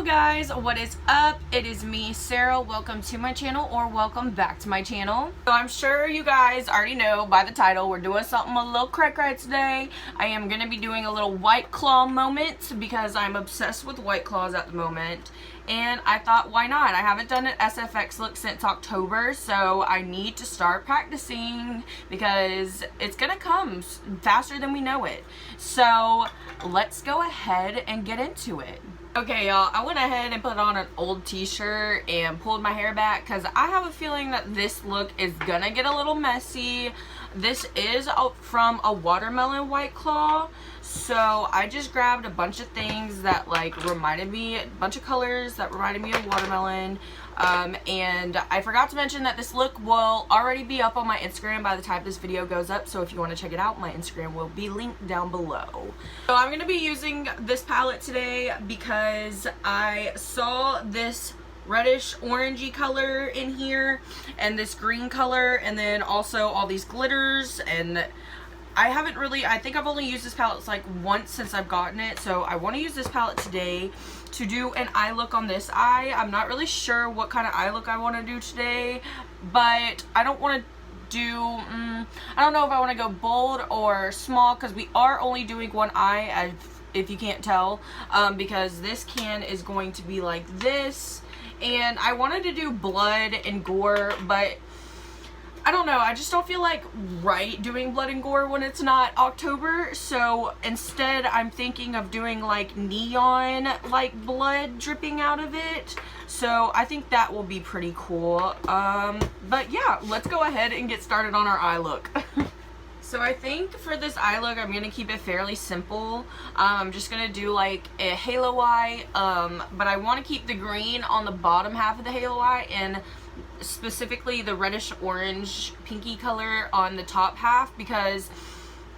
Hello guys, what is up? It is me, Sarah. Welcome to my channel, or welcome back to my channel. So I'm sure you guys already know by the title, we're doing something a little cray-cray today. I am going to be doing a little White Claw moment because I'm obsessed with White Claws at the moment. And I thought, why not? I haven't done an SFX look since October, so I need to start practicing because it's gonna come faster than we know it. So let's go ahead and get into it. Okay, y'all, I went ahead and put on an old t-shirt and pulled my hair back because I have a feeling that this look is gonna get a little messy. This is from a watermelon White Claw, so I just grabbed a bunch of things that reminded me, a bunch of colors that reminded me of watermelon. And I forgot to mention that this look will already be up on my Instagram by the time this video goes up, so if you want to check it out, my Instagram will be linked down below. So I'm going to be using this palette today because I saw this reddish orangey color in here and this green color, and then also all these glitters, and I think I've only used this palette once since I've gotten it, so I want to use this palette today to do an eye look on this eye. I'm not really sure what kind of eye look I want to do today, but I don't want to do, I don't know if I want to go bold or small because we are only doing one eye, if you can't tell, because this can is going to be like this, and I wanted to do blood and gore, but I don't know, I just don't feel like doing blood and gore when it's not October, so instead I'm thinking of doing neon blood dripping out of it, so I think that will be pretty cool. But yeah, let's go ahead and get started on our eye look. So I think for this eye look, I'm going to keep it fairly simple. I'm just going to do a halo eye, but I want to keep the green on the bottom half of the halo eye and specifically the reddish orange pinky color on the top half, because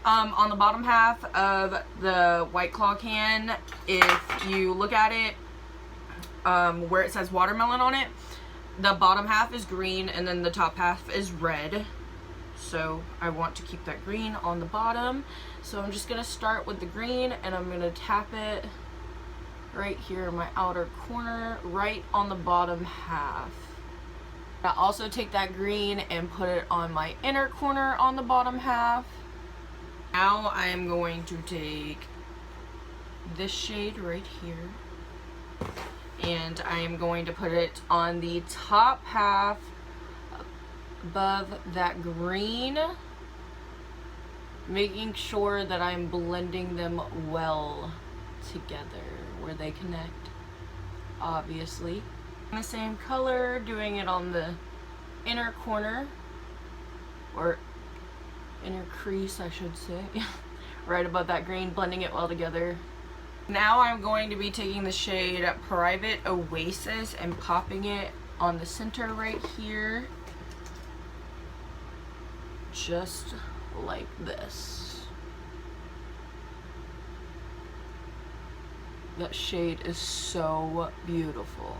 on the bottom half of the White Claw can, if you look at it where it says watermelon on it, the bottom half is green and then the top half is red. So I want to keep that green on the bottom. So I'm just going to start with the green and I'm going to tap it right here in my outer corner, right on the bottom half. I also take that green and put it on my inner corner on the bottom half. Now I am going to take this shade right here and I am going to put it on the top half above that green, making sure that I'm blending them well together where they connect, obviously. The same color, doing it on the inner corner, or inner crease I should say, right above that green, blending it well together. Now I'm going to be taking the shade Private Oasis and popping it on the center right here, just like this. That shade is so beautiful.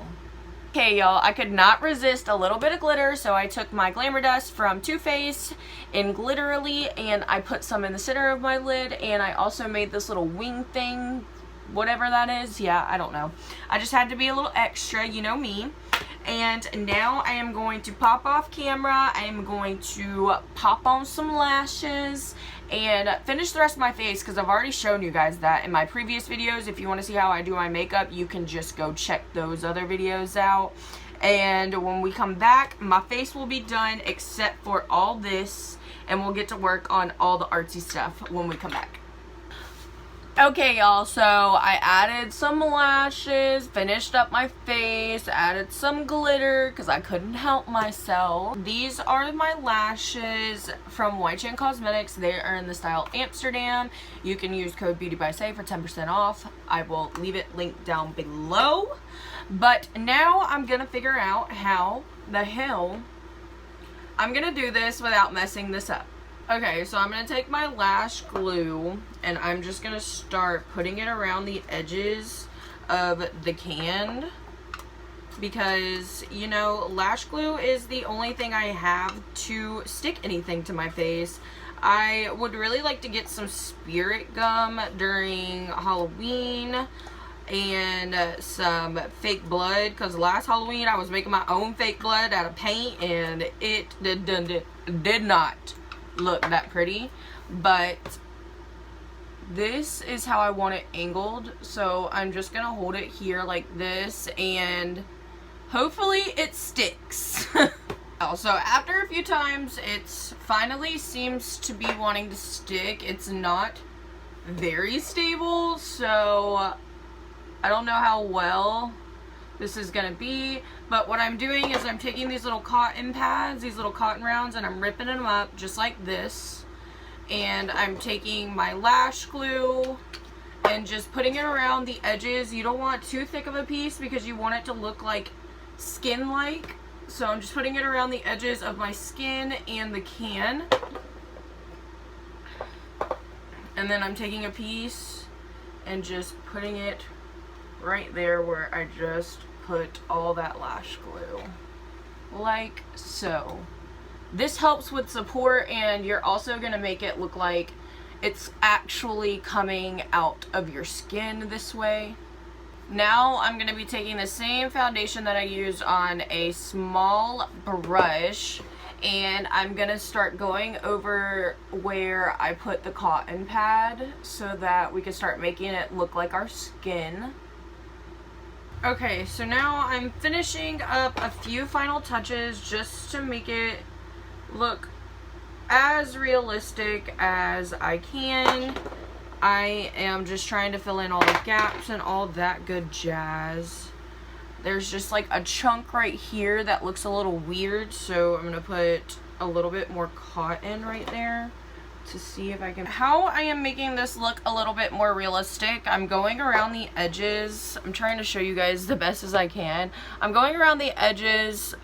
Okay, y'all, I could not resist a little bit of glitter, so I took my Glamour Dust from Too Faced in Glitterly, and I put some in the center of my lid, and I also made this little wing thing, whatever that is. Yeah, I don't know. I just had to be a little extra, you know me. And now I am going to pop off camera. I am going to pop on some lashes and finish the rest of my face because I've already shown you guys that in my previous videos. If you want to see how I do my makeup, you can just go check those other videos out. And when we come back, my face will be done except for all this, and we'll get to work on all the artsy stuff when we come back. Okay, y'all, so I added some lashes, finished up my face, added some glitter because I couldn't help myself. These are my lashes from White Chain Cosmetics. They are in the style Amsterdam. You can use code BeautyBySay for 10% off. I will leave it linked down below. But now I'm going to figure out how the hell I'm going to do this without messing this up. Okay, so I'm going to take my lash glue and I'm just going to start putting it around the edges of the can because, you know, lash glue is the only thing I have to stick anything to my face. I would really like to get some spirit gum during Halloween and some fake blood, because last Halloween I was making my own fake blood out of paint and it did not look that pretty. But this is how I want it angled, so I'm just gonna hold it here like this and hopefully it sticks. So after a few times, it's finally seems to be wanting to stick. It's not very stable, so I don't know how well this is gonna be. But what I'm doing is I'm taking these little cotton pads, these little cotton rounds, and I'm ripping them up just like this. And I'm taking my lash glue and just putting it around the edges. You don't want too thick of a piece because you want it to look like skin-like. So I'm just putting it around the edges of my skin and the can. And then I'm taking a piece and just putting it right there where I just put all that lash glue. Like so. This helps with support, and you're also going to make it look like it's actually coming out of your skin this way. Now I'm going to be taking the same foundation that I used on a small brush, and I'm going to start going over where I put the cotton pad so that we can start making it look like our skin. Okay, so now I'm finishing up a few final touches just to make it look as realistic as I can. I am just trying to fill in all the gaps and all that good jazz. There's just like a chunk right here that looks a little weird, so I'm gonna put a little bit more cotton right there to see if I can. How I am making this look a little bit more realistic, I'm going around the edges. I'm trying to show you guys the best as I can. I'm going around the edges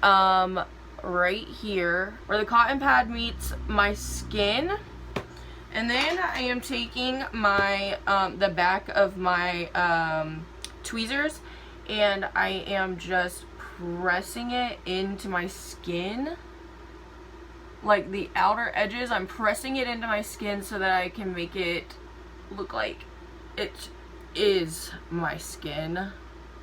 right here where the cotton pad meets my skin. And then I am taking my, the back of my tweezers, and I am just pressing it into my skin. Like the outer edges, I'm pressing it into my skin so that I can make it look like it is my skin.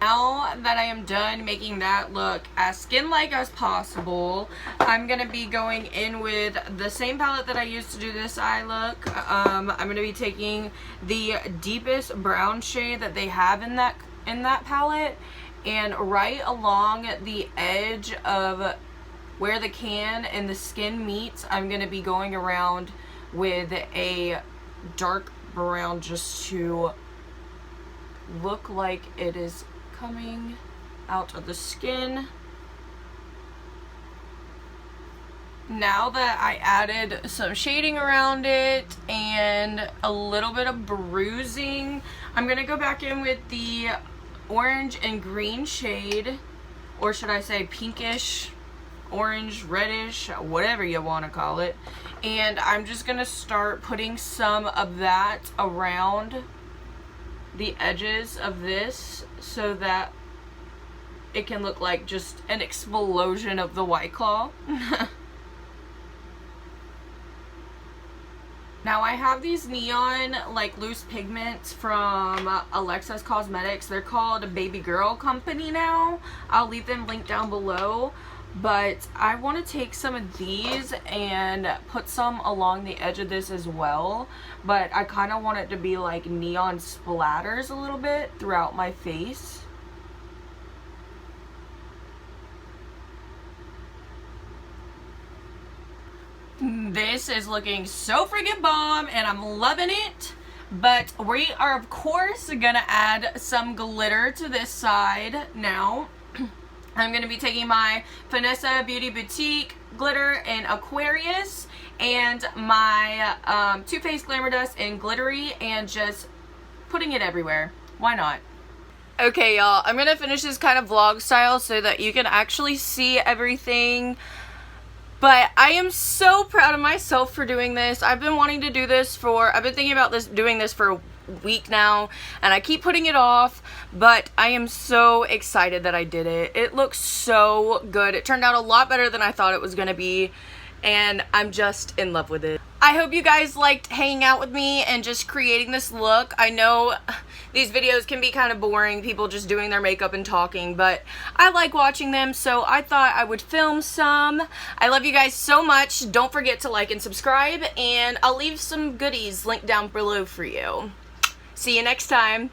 Now that I am done making that look as skin-like as possible, I'm going to be going in with the same palette that I used to do this eye look. I'm going to be taking the deepest brown shade that they have in that palette, and right along the edge of where the can and the skin meets, I'm going to be going around with a dark brown just to look like it is coming out of the skin. Now that I added some shading around it and a little bit of bruising, I'm gonna go back in with the orange and green shade, or should I say pinkish, orange, reddish, whatever you want to call it. And I'm just gonna start putting some of that around the edges of this so that it can look like just an explosion of the White Claw. Now I have these neon like loose pigments from Alexa's Cosmetics. They're called Baby Girl Company now. I'll leave them linked down below. But I want to take some of these and put some along the edge of this as well. But I kind of want it to be like neon splatters a little bit throughout my face. This is looking so freaking bomb and I'm loving it. But we are of course gonna add some glitter to this side now. I'm going to be taking my Vanessa Beauty Boutique glitter in Aquarius and my Too Faced Glamour Dust in Glittery and just putting it everywhere. Why not? Okay, y'all, I'm going to finish this kind of vlog style so that you can actually see everything. But I am so proud of myself for doing this. I've been wanting to do this I've been thinking about doing this for a week now, and I keep putting it off, but I am so excited that I did it. It looks so good. It turned out a lot better than I thought it was going to be, and I'm just in love with it. I hope you guys liked hanging out with me and just creating this look. I know these videos can be kind of boring, people just doing their makeup and talking, but I like watching them, so I thought I would film some. I love you guys so much. Don't forget to like and subscribe, and I'll leave some goodies linked down below for you. See you next time.